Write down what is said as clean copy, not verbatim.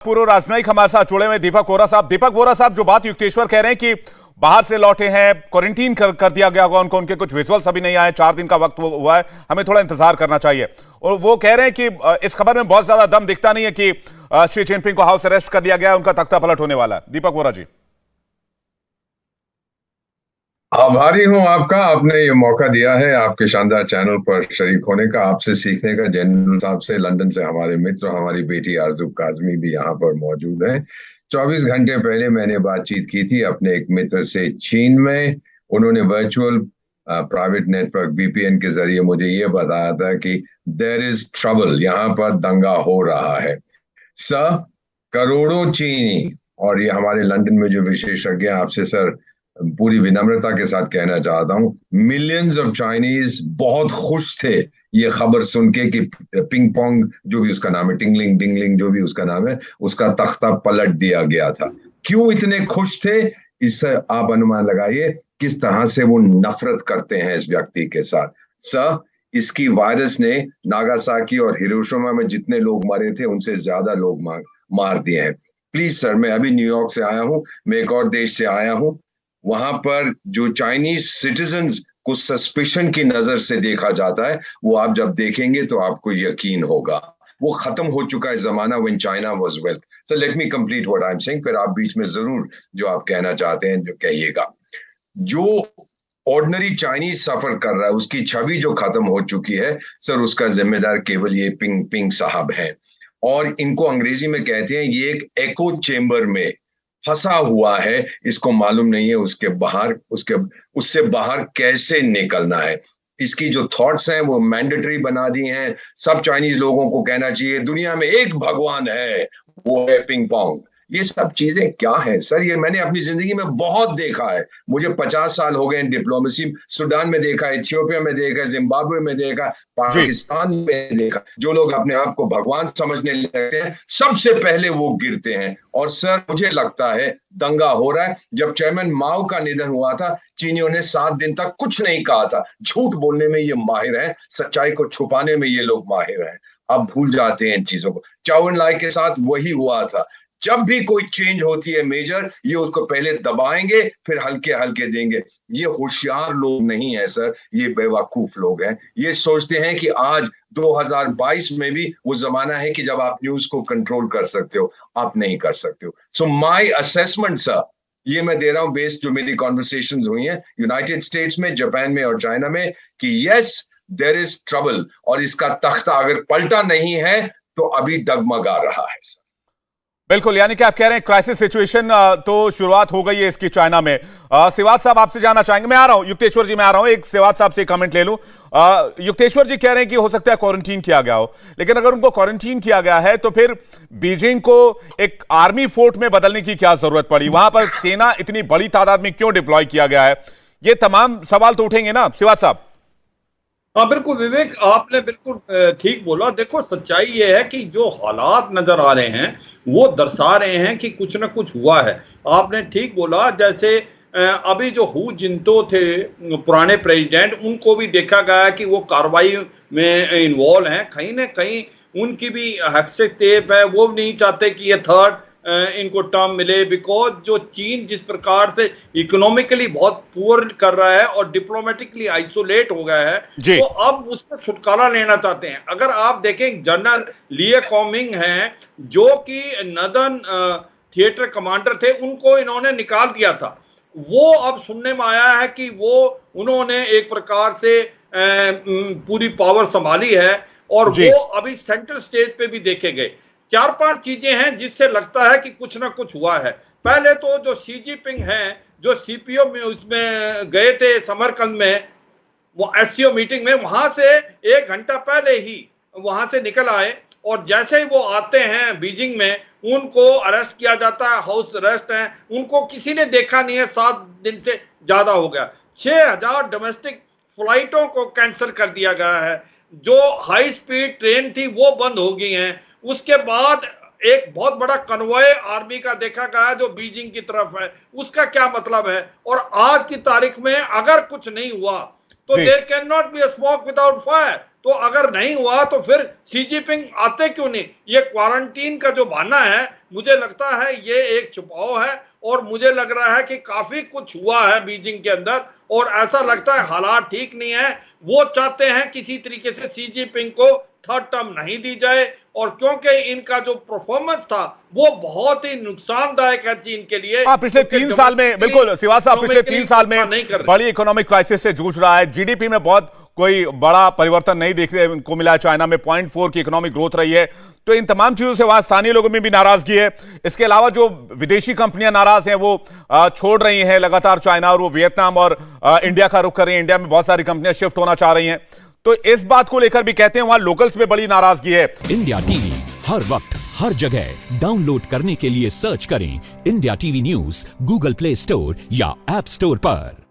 पूर्व राजनयिक हमारे साथ जुड़े हुए दीपक वोरा साहब। दीपक वोरा साहब, जो बात युक्तेश्वर कह रहे हैं कि बाहर से लौटे हैं, क्वारंटीन कर दिया गया होगा उनको, उनके कुछ विजुअल्स अभी नहीं आए, 4 दिन का वक्त हुआ है, हमें थोड़ा इंतजार करना चाहिए। और वो कह रहे हैं कि इस खबर में बहुत ज्यादा दम दिखता नहीं है कि शी जिनपिंग को हाउस अरेस्ट कर लिया गया है, उनका तख्ता पलट होने वाला है। दीपक वोरा जी। आभारी हूं आपका, आपने ये मौका दिया है आपके शानदार चैनल पर शरीक होने का, आपसे सीखने का। जनरल साहब से, लंदन से हमारे मित्र, हमारी बेटी आरजू काजमी भी यहाँ पर मौजूद है। 24 घंटे पहले मैंने बातचीत की थी अपने एक मित्र से चीन में। उन्होंने वर्चुअल प्राइवेट नेटवर्क वीपीएन के जरिए मुझे ये बताया था कि देयर इज ट्रबल, यहाँ पर दंगा हो रहा है। सर, करोड़ों चीनी, और ये हमारे लंदन में जो विशेषज्ञ हैं, आपसे सर पूरी विनम्रता के साथ कहना चाहता हूं, मिलियंस ऑफ चाइनीज बहुत खुश थे ये खबर सुन के कि पिंग पोंग, जो भी उसका नाम है, टिंगलिंग डिंगलिंग जो भी उसका नाम है, उसका तख्ता पलट दिया गया था। क्यों इतने खुश थे, इससे आप अनुमान लगाइए किस तरह से वो नफरत करते हैं इस व्यक्ति के साथ। सर, इसकी वायरस ने नागासाकी और हिरोशिमा में जितने लोग मरे थे उनसे ज्यादा लोग मार दिए हैं। प्लीज सर, मैं अभी न्यूयॉर्क से आया हूं, मैं एक और देश से आया हूं, वहां पर जो चाइनीज सिटीजन्स को सस्पिशन की नजर से देखा जाता है, वो आप जब देखेंगे तो आपको यकीन होगा वो खत्म हो चुका है जमाना when China was wealth. So let me complete what I am saying, फिर आप बीच में जरूर जो आप कहना चाहते हैं जो कहिएगा। जो ऑर्डिनरी चाइनीज सफर कर रहा है, उसकी छवि जो खत्म हो चुकी है सर, उसका जिम्मेदार केवल ये पिंग पिंग साहब हैं। और इनको अंग्रेजी में कहते हैं ये एक एको चेम्बर में फंसा हुआ है, इसको मालूम नहीं है उससे बाहर कैसे निकलना है। इसकी जो थॉट्स हैं वो मैंडेटरी बना दी हैं। सब चाइनीज लोगों को कहना चाहिए दुनिया में एक भगवान है, वो है पिंग पोंग। ये सब चीजें क्या है सर, ये मैंने अपनी जिंदगी में बहुत देखा है। मुझे 50 साल हो गए डिप्लोमेसी, सूडान में देखा, इथियोपिया में देखा, जिम्बाब्वे में देखा, पाकिस्तान में देखा। जो लोग अपने आप को भगवान समझने लगते हैं, सबसे पहले वो गिरते हैं। और सर, मुझे लगता है दंगा हो रहा है। जब चेयरमैन माओ का निधन हुआ था, चीनियों ने 7 दिन तक कुछ नहीं कहा था। झूठ बोलने में ये माहिर हैं, सच्चाई को छुपाने में ये लोग माहिर हैं। अब भूल जाते हैं इन चीजों को। चाओ एन लाई के साथ वही हुआ था। जब भी कोई चेंज होती है मेजर, ये उसको पहले दबाएंगे फिर हल्के हल्के देंगे। ये होशियार लोग नहीं है सर, ये बेवकूफ लोग हैं। ये सोचते हैं कि आज 2022 में भी वो जमाना है कि जब आप न्यूज को कंट्रोल कर सकते हो, आप नहीं कर सकते हो। सो माय असेसमेंट सर, ये मैं दे रहा हूं बेस्ड जो मेरी कॉन्वर्सेशंस हुई हैं यूनाइटेड स्टेट्स में, जापान में और चाइना में, कि यस देयर इज ट्रबल, और इसका तख्ता अगर पलटा नहीं है तो अभी डगमगा रहा है सर। बिल्कुल, यानी कि आप कह रहे हैं क्राइसिस सिचुएशन तो शुरुआत हो गई है इसकी चाइना में। सिवाज साहब, आपसे जानना चाहेंगे, मैं आ रहा हूं, युक्तेश्वर जी मैं आ रहा हूं, एक सिवाज साहब से कमेंट ले लूं। युक्तेश्वर जी कह रहे हैं कि हो सकता है क्वारंटीन किया गया हो, लेकिन अगर उनको क्वारंटीन किया गया है तो फिर बीजिंग को एक आर्मी फोर्ट में बदलने की क्या जरूरत पड़ी? वहां पर सेना इतनी बड़ी तादाद में क्यों डिप्लॉय किया गया है? ये तमाम सवाल तो उठेंगे ना सिवाज साहब। हाँ बिल्कुल विवेक, आपने बिल्कुल ठीक बोला। देखो, सच्चाई ये है कि जो हालात नजर आ रहे हैं वो दर्शा रहे हैं कि कुछ ना कुछ हुआ है। आपने ठीक बोला, जैसे अभी जो हू जिंतो थे पुराने प्रेसिडेंट, उनको भी देखा गया कि वो कार्रवाई में इन्वॉल्व हैं। कहीं ना कहीं उनकी भी हस्तक्षेप है, वो नहीं चाहते कि ये थर्ड इनको टर्म मिले, बिकॉज जो चीन जिस प्रकार से इकोनॉमिकली बहुत पुअर कर रहा है और डिप्लोमेटिकली आइसोलेट हो गया है, तो अब उससे छुटकारा लेना चाहते हैं। अगर आप देखें, जनरल लिये कॉमिंग हैं जो कि नदन थिएटर कमांडर थे, उनको इन्होंने निकाल दिया था। वो अब सुनने में आया है कि उन्होंने एक प्रकार से पूरी पावर संभाली है और वो अभी सेंट्रल स्टेज पे भी देखे गए। 4-5 चीजें हैं जिससे लगता है कि कुछ ना कुछ हुआ है। पहले तो जो शी जिनपिंग हैं, जो सीपीओ में उसमें गए थे समरकंद में, वो एससीओ मीटिंग में, वहां से 1 घंटा पहले ही वहां से निकल आए, और जैसे ही वो आते हैं बीजिंग में, उनको अरेस्ट किया जाता है, हाउस अरेस्ट है। उनको किसी ने देखा नहीं है, 7 दिन से ज्यादा हो गया। 6000 डोमेस्टिक फ्लाइटों को कैंसिल कर दिया गया है। जो हाई स्पीड ट्रेन थी वो बंद हो गई हैं। उसके बाद एक बहुत बड़ा कन्वॉय आर्मी का देखा गया जो बीजिंग की तरफ है। उसका क्या मतलब है? और आज की तारीख में अगर कुछ नहीं हुआ तो there can not be a smoke without fire. तो अगर नहीं हुआ तो फिर शी जिनपिंग आते क्यों नहीं? ये क्वारंटीन का जो बहाना है, मुझे लगता है ये एक छुपाव है और मुझे लग रहा है कि काफी कुछ हुआ है बीजिंग के अंदर और ऐसा लगता है हालात ठीक नहीं है। वो चाहते हैं किसी तरीके से शी जिनपिंग को थर्ड टर्म नहीं दी जाए और क्योंकि इनका जो परफॉर्मेंस था वो बहुत ही नुकसानदायक है चीन के लिए। पिछले 3 साल में, बिल्कुल श्रीवास्तव साहब, पिछले 3 साल में बड़ी इकोनॉमिक क्राइसिस से जूझ रहा है। जीडीपी में बहुत कोई बड़ा परिवर्तन नहीं देखने को मिला है। चाइना में 0.4 की इकोनॉमिक ग्रोथ रही है। तो इन तमाम चीजों से वहां स्थानीय लोगों में भी नाराजगी है। इसके अलावा जो विदेशी कंपनियां नाराज हैं वो छोड़ रही हैं लगातार चाइना, और वो वियतनाम और इंडिया का रुख कर रही हैं। इंडिया में बहुत सारी कंपनियां शिफ्ट होना चाह रही हैं। तो इस बात को लेकर भी कहते हैं वहां लोकल्स में बड़ी नाराजगी है। इंडिया टीवी हर वक्त हर जगह डाउनलोड करने के लिए सर्च करें India TV news Google play store या ऐप स्टोर पर।